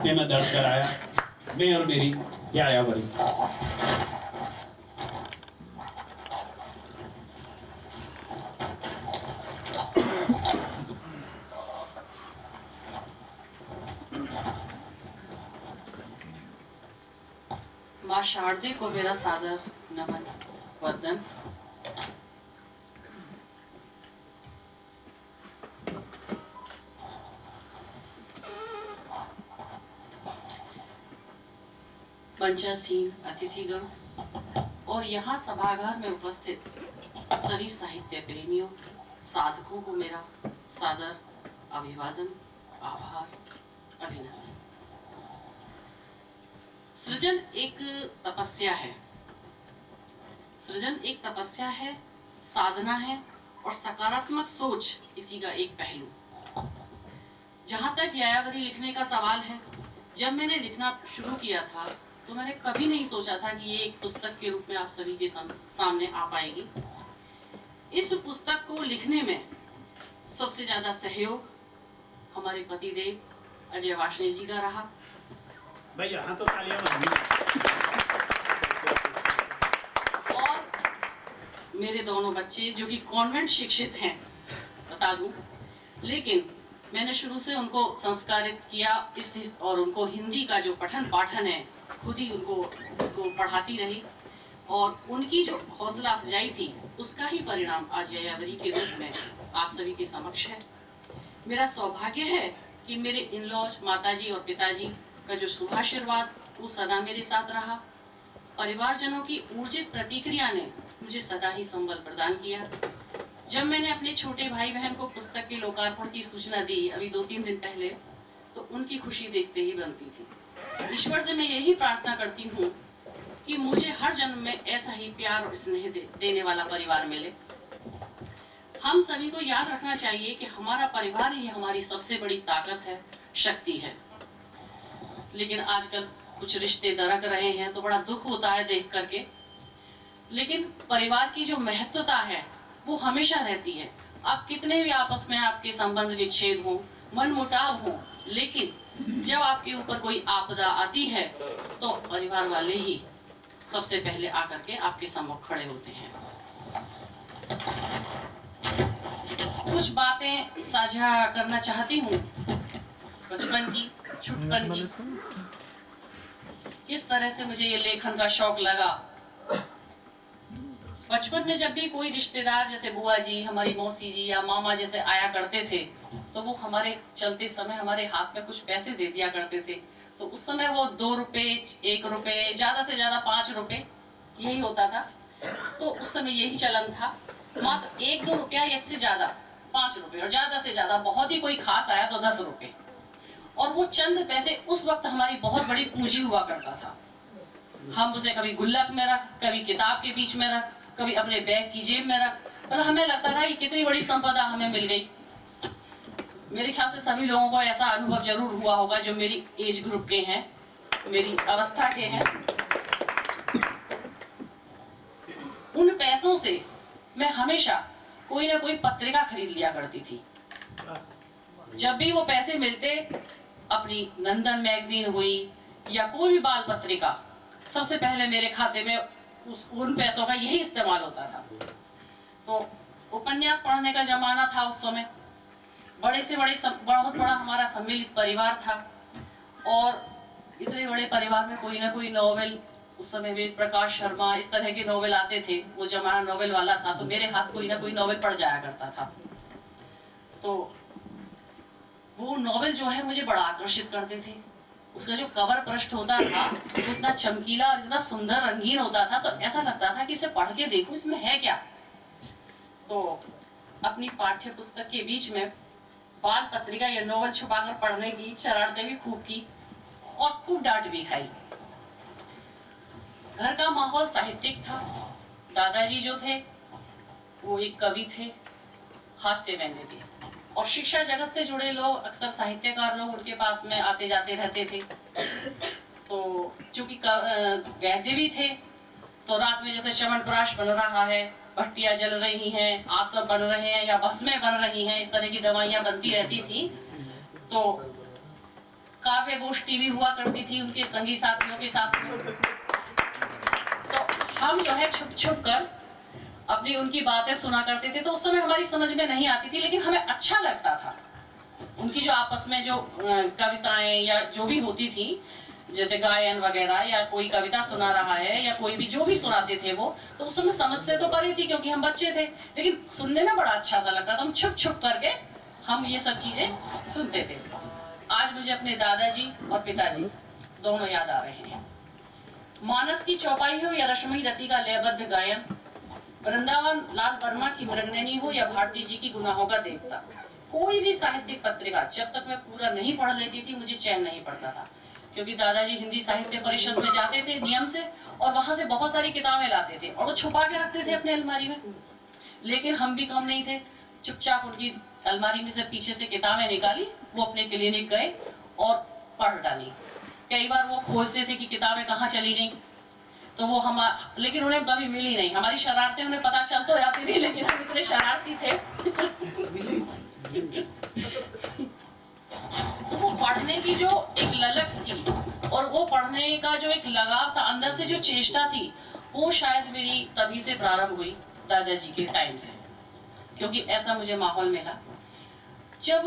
मैं दर्ज कराया, मैं और मेरी यायावरी। माँ शारदे को मेरा सादर नमन वंदन। मंचासीन अतिथिगण और यहाँ सभागार में उपस्थित सभी साहित्य प्रेमियों, साधकों को मेरा सादर अभिवादन, आभार, अभिनंदन। सृजन एक तपस्या है। सृजन एक तपस्या है, साधना है और सकारात्मक सोच इसी का एक पहलू। जहाँ तक यायावरी लिखने का सवाल है, जब मैंने लिखना शुरू किया था तो मैंने कभी नहीं सोचा था कि ये एक पुस्तक के रूप में आप सभी के सामने आ पाएगी। इस पुस्तक को लिखने में सबसे ज्यादा सहयोग हमारे पतिदेव अजय वार्ष्णेय जी का रहा। भाई यहाँ तो तालियां बजाइए। और मेरे दोनों बच्चे जो कि कॉन्वेंट शिक्षित हैं, बता दूं, लेकिन मैंने शुरू से उनको संस्कारित किया और उनको हिंदी का जो पठन पाठन है खुद ही उनको पढ़ाती रही और उनकी जो हौसला अफजाई थी उसका ही परिणाम आज यायावरी के रूप में आप सभी के समक्ष है। मेरा सौभाग्य है कि मेरे इन-लॉज माताजी और पिताजी का जो शुभाशीर्वाद वो सदा मेरे साथ रहा। परिवारजनों की ऊर्जित प्रतिक्रिया ने मुझे सदा ही संबल प्रदान किया। जब मैंने अपने छोटे भाई बहन को पुस्तक के लोकार्पण की सूचना दी अभी 2-3 दिन पहले, तो उनकी खुशी देखते ही बनती थी। ईश्वर से मैं यही प्रार्थना करती हूँ कि मुझे हर जन्म में ऐसा ही प्यार और स्नेह देने वाला परिवार मिले। हम सभी को याद रखना चाहिए कि हमारा परिवार ही हमारी सबसे बड़ी ताकत है, शक्ति है। लेकिन आजकल कुछ रिश्ते दरक रहे हैं तो बड़ा दुख होता है देख करके। लेकिन परिवार की जो महत्वता है वो हमेशा रहती है। आप कितने भी आपस में आपके संबंध विच्छेद हो, मन मुटाव हो, लेकिन जब आपके ऊपर कोई आपदा आती है तो परिवार वाले ही सबसे पहले आकर के आपके सम्मुख खड़े होते हैं। कुछ बातें साझा करना चाहती हूँ बचपन की, छुटपन की। किस तरह से मुझे ये लेखन का शौक लगा। बचपन में जब भी कोई रिश्तेदार जैसे बुआ जी, हमारी मौसी जी या मामा जैसे आया करते थे तो वो हमारे चलते समय हमारे हाथ में कुछ पैसे दे दिया करते थे। तो उस समय वो 2 रुपए, 1 रुपए, ज्यादा से ज्यादा 5 रुपए यही होता था। तो उस समय यही चलन था, मात्र 1-2 रुपया, इससे ज्यादा 5 रुपए और ज्यादा से ज्यादा बहुत ही कोई खास आया तो 10 रुपए। और वो चंद पैसे उस वक्त हमारी बहुत बड़ी पूंजी हुआ करता था। हम उसे कभी गुल्लक में रख, कभी किताब के बीच में रख, कभी अपने बैग की जेब में रख। मतलब हमें लगता था कि कितनी बड़ी संपदा हमें मिल गई। मेरे ख्याल से सभी लोगों को ऐसा अनुभव जरूर हुआ होगा जो मेरी एज ग्रुप के हैं, मेरी अवस्था के हैं। उन पैसों से मैं हमेशा कोई ना कोई पत्रिका खरीद लिया करती थी। जब भी वो पैसे मिलते, अपनी नंदन मैगजीन हुई या कोई भी बाल पत्रिका, सबसे पहले मेरे खाते में उन पैसों का यही इस्तेमाल होता था। तो उपन्यास पढ़ने का जमाना था उस समय। बड़े से बड़े बहुत बड़ा हमारा सम्मिलित परिवार था और इतने बड़े परिवार में कोई ना कोई नॉवेल, उस समय वेद प्रकाश शर्मा, इस तरह के नॉवेल आते थे। वो जमाना नॉवेल वाला था तो मेरे हाथ कोई ना कोई नॉवेल पढ़ जाया करता था। तो वो नॉवेल जो है मुझे बड़ा आकर्षित करते थे। उसका जो कवर पृष्ठ होता था वो इतना चमकीला और इतना सुंदर रंगीन होता था, तो ऐसा लगता था कि इसे पढ़ के देखूं इसमें है क्या। तो अपनी पाठ्य पुस्तक के बीच में बाल पत्रिका या नॉवेल छुपाकर पढ़ने की शरारतें भी खूब की और खूब डांट भी खाई। घर का माहौल साहित्यिक था। दादाजी जो थे वो एक कवि थे, हास्य व्यंग्य थे, और शिक्षा जगत से जुड़े लोग, अक्सर साहित्यकार लोग उनके पास में आते जाते रहते थे। तो चूंकि वैद्य भी थे तो रात में जैसे च्यवनप्राश बन रहा है, भट्टियां जल रही हैं, आसव बन रहे हैं या भस्में बन रही हैं, इस तरह की दवाइयां बनती रहती थी। तो काव्य गोष्ठी भी हुआ करती थी उनके संगी साथियों के साथ में। तो हम जो है छुप छुप कर अपनी उनकी बातें सुना करते थे। तो उस समय हमारी समझ में नहीं आती थी, लेकिन हमें अच्छा लगता था। उनकी जो आपस में जो कविताएं या जो भी होती थी, जैसे गायन वगैरह, या कोई कविता सुना रहा है या कोई भी जो भी सुनाते थे वो, तो उस समय समझ से तो परी थी क्योंकि हम बच्चे थे, लेकिन सुनने में बड़ा अच्छा सा लगता था। हम छुप छुप करके हम ये सब चीजें सुनते थे। आज मुझे अपने दादाजी और पिताजी दोनों याद आ रहे हैं। मानस की चौपाई हो या रश्मि रति का लयबद्ध गायन, वृंदावन लाल वर्मा की मृगनयनी हो या भारती जी की गुनाहों का देवता, कोई भी साहित्यिक पत्रिका जब तक मैं पूरा नहीं पढ़ लेती थी मुझे चैन नहीं पड़ता था। क्योंकि दादाजी हिंदी साहित्य परिषद में जाते थे नियम से, और वहां से बहुत सारी किताबें लाते थे और वो छुपा के रखते थे अपने अलमारी में। लेकिन हम भी कम नहीं थे, चुपचाप उनकी अलमारी में से पीछे से किताबें निकाली, वो अपने क्लिनिक गए और पढ़ डाली। कई बार वो खोजते थे कि किताबें कहाँ चली गई, तो वो लेकिन उन्हें कभी मिली नहीं। हमारी शरारतें उन्हें पता चल तो जाती थी, लेकिन हम इतने शरारती थे। तो वो पढ़ने की जो एक ललक थी और वो पढ़ने का जो एक लगाव था, अंदर से जो चेष्टा थी, वो शायद मेरी तभी से प्रारंभ हुई, दादाजी के टाइम से। क्योंकि ऐसा मुझे माहौल मिला। जब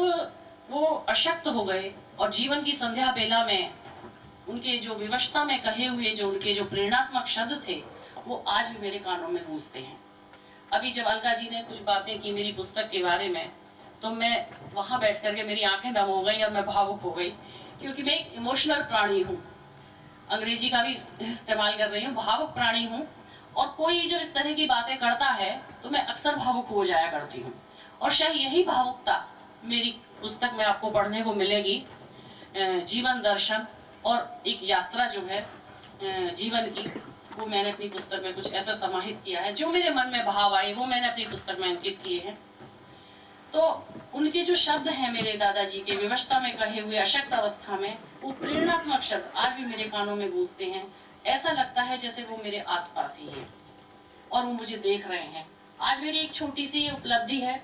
वो अशक्त हो गए और जीवन की संध्या बेला में उनके जो विवशता में कहे हुए जो उनके जो प्रेरणात्मक शब्द थे, वो आज भी मेरे कानों में गूंजते हैं। अभी जब अलका जी ने कुछ बातें की मेरी पुस्तक के बारे में, तो मैं वहां बैठ करके मेरी आंखें नम हो गई और मैं भावुक हो गई, क्योंकि मैं एक इमोशनल प्राणी हूँ। अंग्रेजी का भी इस्तेमाल कर रही हूँ, भावुक प्राणी हूँ। और कोई जब इस तरह की बातें करता है तो मैं अक्सर भावुक हो जाया करती हूँ। और शायद यही भावुकता मेरी पुस्तक में आपको पढ़ने को मिलेगी। जीवन दर्शन और एक यात्रा जो है जीवन की, वो मैंने अपनी पुस्तक में कुछ ऐसा समाहित किया है। जो मेरे मन में भाव आए वो मैंने अपनी पुस्तक में अंकित किए हैं। तो उनके जो शब्द हैं मेरे दादाजी के विवशता में कहे हुए अशक्त अवस्था में, वो प्रेरणात्मक शब्द आज भी मेरे कानों में गूंजते हैं। ऐसा लगता है जैसे वो मेरे आसपास ही हैं और वो मुझे देख रहे हैं। आज मेरी एक छोटी सी उपलब्धि है,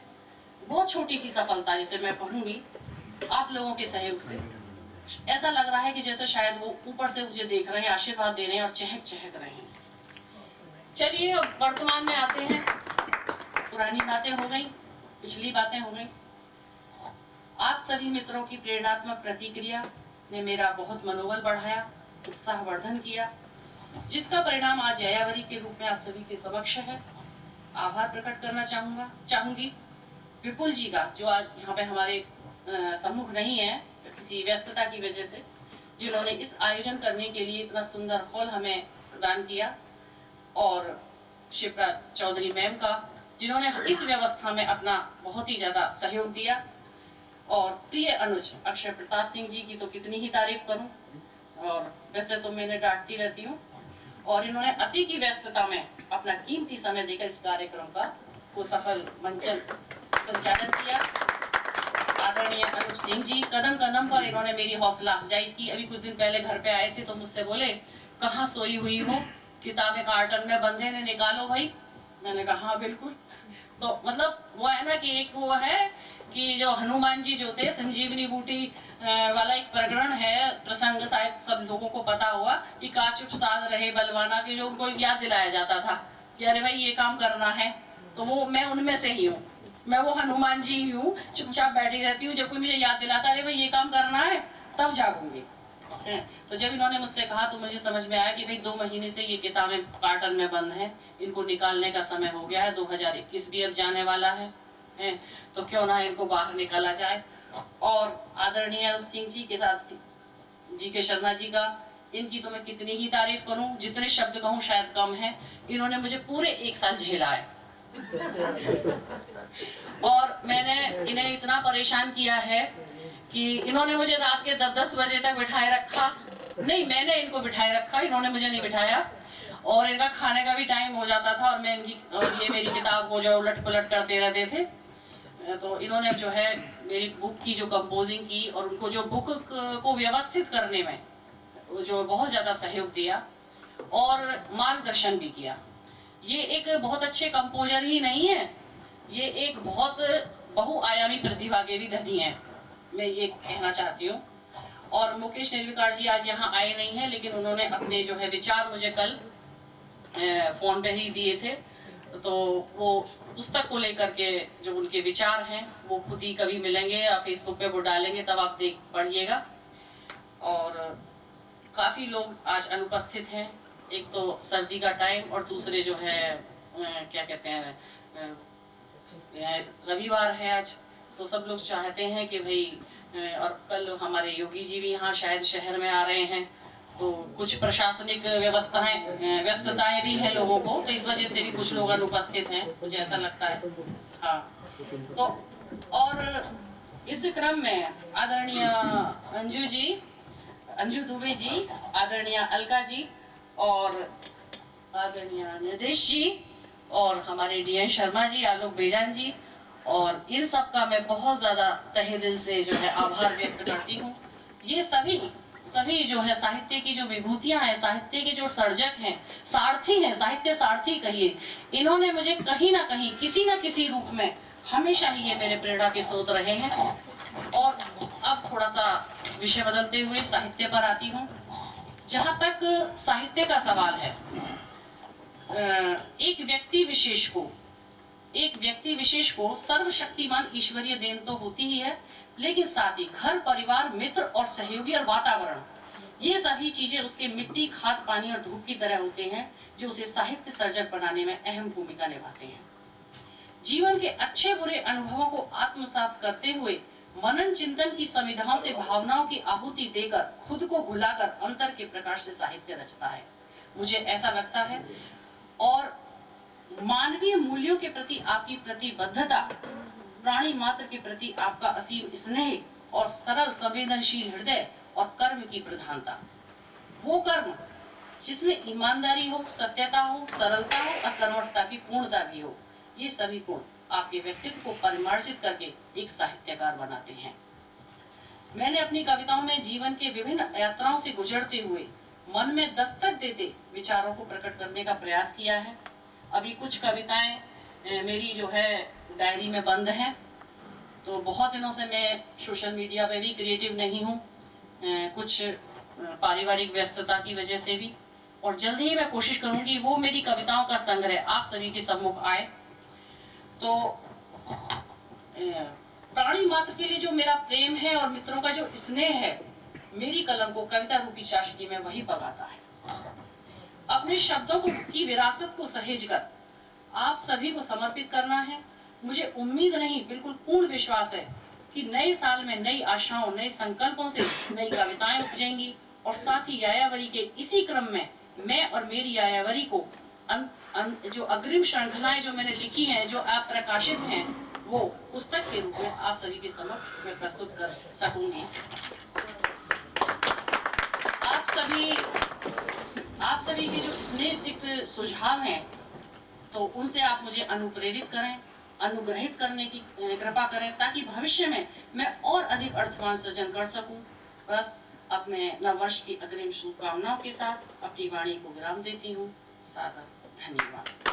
बहुत छोटी सी सफलता, जिसे मैं कहूँगी आप लोगों के सहयोग से। ऐसा लग रहा है कि जैसे शायद वो ऊपर से मुझे देख रहे हैं, आशीर्वाद दे रहे हैं और चहक चहक रहे हैं। चलिए अब वर्तमान में आते हैं। पुरानी बातें हो गई, पिछली बातें हो गई। आप सभी मित्रों की प्रेरणात्मक प्रतिक्रिया ने मेरा बहुत मनोबल बढ़ाया, उत्साहवर्धन किया, जिसका परिणाम आज यायावरी के रूप में आप सभी के समक्ष है। आभार प्रकट करना चाहूंगी विपुल जी का, जो आज यहाँ पे हमारे सम्मुख नहीं है किसी व्यस्तता की वजह से, जिन्होंने इस आयोजन करने के लिए इतना सुंदर हॉल हमें प्रदान किया, और शिप्रा चौधरी मैम का, जिन्होंने इस व्यवस्था में अपना बहुत ही ज्यादा सहयोग दिया, और प्रिय अनुज अक्षय प्रताप सिंह जी की तो कितनी ही तारीफ करूं, और वैसे तो मैंने डांटती रहती हूँ, और इन्होंने अति की व्यस्तता में अपना कीमती समय देकर इस कार्यक्रम का को सफल मंचन संचालन किया। आदरणीय अनुज सिंह जी, कदम कदम पर इन्होंने मेरी हौसला अफजाई की। अभी कुछ दिन पहले घर पे आए थे तो मुझसे बोले, कहाँ सोई हुई हो, किताबें कार्टन में बंधे ने, निकालो भाई। मैंने कहा हाँ बिल्कुल। तो मतलब वो है ना कि एक वो है कि जो हनुमान जी जो थे, संजीवनी बूटी वाला एक प्रकरण है, प्रसंग शायद सब लोगों को पता हुआ कि काचुप साध रहे बलवाना, की जो उनको याद दिलाया जाता था कि अरे भाई ये काम करना है। तो वो मैं उनमें से ही हूँ, मैं वो हनुमान जी ही हूँ, चुपचाप बैठी रहती हूँ। जब कोई मुझे याद दिलाता अरे भाई ये काम करना है, तब जागूंगी। तो जब इन्होंने मुझसे कहा तो मुझे समझ में आया कि भाई 2 महीने से ये किताबें कार्टन में बंद हैं, इनको निकालने का समय हो गया है। 2021 भी अब जाने वाला है, तो क्यों ना इनको बाहर निकाला जाए। और आदरणीय अनुज सिंह जी के साथ जी के शर्मा जी का, इनकी तो मैं कितनी ही तारीफ करूं, जितने शब्द कहूं शायद कम है। इन्होंने मुझे पूरे 1 साल झेला है और मैंने इन्हें इतना परेशान किया है कि इन्होंने मुझे रात के 10-10 बजे तक बिठाए रखा। नहीं, मैंने इनको बिठाए रखा, इन्होंने मुझे नहीं बिठाया। और इनका खाने का भी टाइम हो जाता था और मैं ये मेरी किताब को जो उलट पुलट करते रहते थे। तो इन्होंने जो है मेरी बुक की जो कंपोजिंग की और उनको जो बुक को व्यवस्थित करने में जो बहुत ज़्यादा सहयोग दिया और मार्गदर्शन भी किया। ये एक बहुत अच्छे कंपोजर ही नहीं है, ये एक बहुत बहुआयामी प्रतिभा के भी धनी है, मैं ये कहना चाहती हूँ। और मुकेश निर्विकार जी आज यहाँ आए नहीं हैं, लेकिन उन्होंने अपने जो है विचार मुझे कल फोन पे ही दिए थे। तो वो पुस्तक को लेकर के जो उनके विचार हैं वो खुद ही कभी मिलेंगे या फेसबुक पे वो डालेंगे, तब आप देख पढ़िएगा। और काफ़ी लोग आज अनुपस्थित हैं, एक तो सर्दी का टाइम और दूसरे जो है क्या कहते हैं रविवार है आज, तो सब लोग चाहते हैं कि भाई और कल हमारे योगी जी भी यहाँ शायद शहर में आ रहे हैं, तो कुछ प्रशासनिक व्यस्तताएं भी हैं लोगों को, तो इस वजह से भी कुछ लोग अनुपस्थित हैं, मुझे ऐसा लगता है। हाँ, तो और इस क्रम में आदरणीय अंजू दुबे जी, आदरणीय अलका जी और आदरणीय निर्देश जी और हमारे डीएन शर्मा जी, आलोक बेजान जी, और इन सब का मैं बहुत ज्यादा तहे दिल से जो है आभार व्यक्त करती हूँ। ये सभी जो है साहित्य की जो विभूतियां हैं, साहित्य के जो सर्जक हैं, सारथी हैं, साहित्य सारथी कहिए, इन्होंने मुझे कहीं ना कहीं किसी न किसी रूप में हमेशा ही ये मेरे प्रेरणा के स्रोत रहे हैं। और अब थोड़ा सा विषय बदलते हुए साहित्य पर आती हूँ। जहाँ तक साहित्य का सवाल है, एक व्यक्ति विशेष को सर्वशक्तिमान ईश्वरीय देन तो होती ही है, लेकिन साथ ही घर, परिवार, मित्र और सहयोगी और वातावरण, ये सभी चीजें उसके मिट्टी, खाद, पानी और धूप की तरह होते हैं, जो उसे साहित्य सर्जक बनाने में अहम भूमिका निभाते हैं। जीवन के अच्छे बुरे अनुभवों को आत्मसात करते हुए मनन चिंतन की संविधाओं से भावनाओं की आहुति देकर खुद को भुलाकर अंतर के प्रकाश से साहित्य रचता है, मुझे ऐसा लगता है। और मानवीय मूल्यों के प्रति आपकी प्रतिबद्धता, प्राणी मात्र के प्रति आपका असीम स्नेह और सरल संवेदनशील हृदय और कर्म की प्रधानता, वो कर्म जिसमें ईमानदारी हो, सत्यता हो, सरलता हो और कर्मठता की पूर्णता भी हो, ये सभी गुण आपके व्यक्तित्व को परिमार्जित करके एक साहित्यकार बनाते हैं। मैंने अपनी कविताओं में जीवन के विभिन्न यात्राओं से गुजरते हुए मन में दस्तक देते विचारों को प्रकट करने का प्रयास किया है। अभी कुछ कविताएं मेरी जो है डायरी में बंद हैं, तो बहुत दिनों से मैं सोशल मीडिया पे भी क्रिएटिव नहीं हूँ, कुछ पारिवारिक व्यस्तता की वजह से भी, और जल्दी ही मैं कोशिश करूंगी वो मेरी कविताओं का संग्रह आप सभी के सम्मुख आए। तो प्राणी मात्र के लिए जो मेरा प्रेम है और मित्रों का जो स्नेह है, मेरी कलम को कविता रूपी चाशनी में वही पगाता है। अपने शब्दों की विरासत को सहेजकर आप सभी को समर्पित करना है। मुझे उम्मीद नहीं, बिल्कुल पूर्ण विश्वास है कि नए साल में नई आशाओं, नए संकल्पों से नई कविताएं उपजेंगी, और साथ ही यायावरी के इसी क्रम में मैं और मेरी यायावरी को जो अग्रिम श्रृंखलाएं जो मैंने लिखी हैं, जो आप प्रकाशित हैं, वो पुस्तक के रूप में आप सभी के समक्ष मैं प्रस्तुत कर सकूंगी। आप सभी के जो स्नेह सिक्त सुझाव हैं, तो उनसे आप मुझे अनुप्रेरित करें, अनुग्रहित करने की कृपा करें, ताकि भविष्य में मैं और अधिक अर्थवान सृजन कर सकूं। बस अब मैं नववर्ष की अग्रिम शुभकामनाओं के साथ अपनी वाणी को विराम देती हूँ। सादर धन्यवाद।